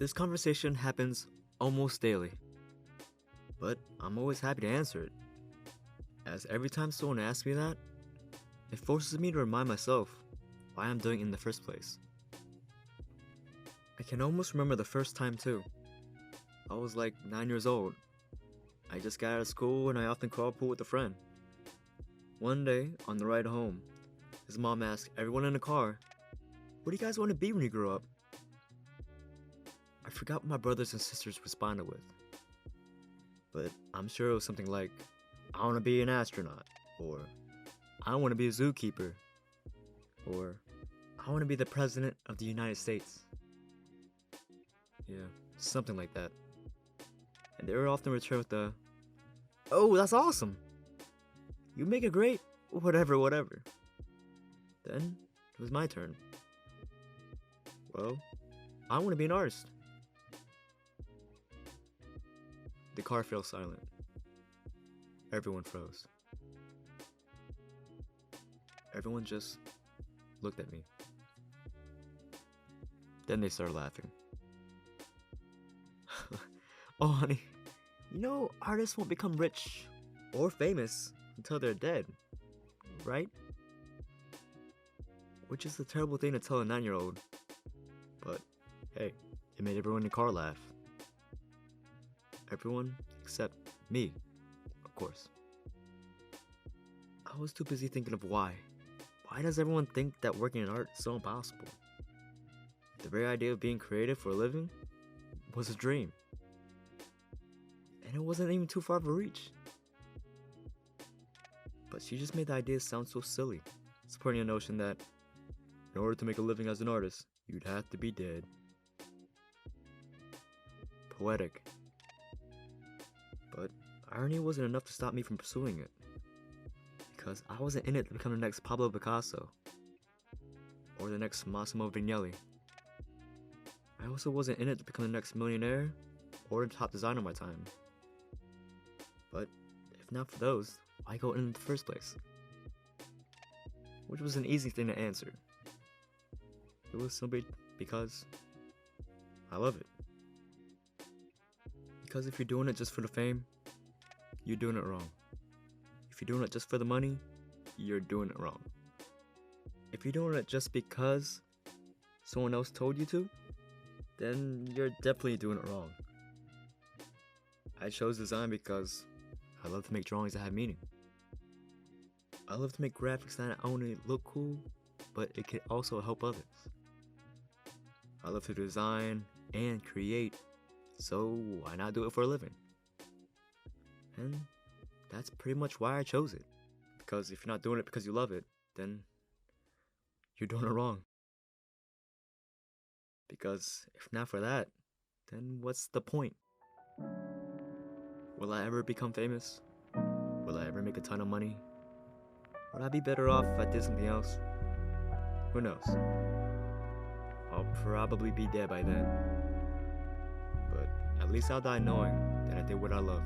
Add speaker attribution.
Speaker 1: This conversation happens almost daily, but I'm always happy to answer it, as every time someone asks me that, it forces me to remind myself why I'm doing it in the first place. I can almost remember the first time too. I was like 9 years old. I just got out of school and I often carpool with a friend. One day, on the ride home, his mom asked everyone in the car, "What do you guys want to be when you grow up?" I forgot what my brothers and sisters responded with. But I'm sure it was something like, "I want to be an astronaut," or "I want to be a zookeeper," or "I want to be the President of the United States." Yeah, something like that. And they were often returned with the, "Oh, that's awesome! You make it great, whatever. Then it was my turn. Well, I want to be an artist. The car fell silent. Everyone froze. Everyone just looked at me. Then they started laughing. Oh, honey, artists won't become rich or famous until they're dead, right? Which is a terrible thing to tell a 9-year-old. But hey, it made everyone in the car laugh. Everyone except me, of course. I was too busy thinking of why. Why does everyone think that working in art is so impossible? The very idea of being creative for a living was a dream. And it wasn't even too far of a reach. But she just made the idea sound so silly, supporting a notion that in order to make a living as an artist, you'd have to be dead. Poetic. But irony wasn't enough to stop me from pursuing it. Because I wasn't in it to become the next Pablo Picasso. Or the next Massimo Vignelli. I also wasn't in it to become the next millionaire or the top designer of my time. But if not for those, why go in the first place? Which was an easy thing to answer. It was simply because I love it. Because if you're doing it just for the fame, you're doing it wrong. If you're doing it just for the money, you're doing it wrong. If you're doing it just because someone else told you to, then you're definitely doing it wrong. I chose design because I love to make drawings that have meaning. I love to make graphics that not only look cool, but it can also help others. I love to design and create, so why not do it for a living? And that's pretty much why I chose it. Because if you're not doing it because you love it, then you're doing it wrong. Because if not for that, then what's the point? Will I ever become famous? Will I ever make a ton of money? Would I be better off if I did something else? Who knows? I'll probably be dead by then. But at least I'll die knowing that I did what I loved.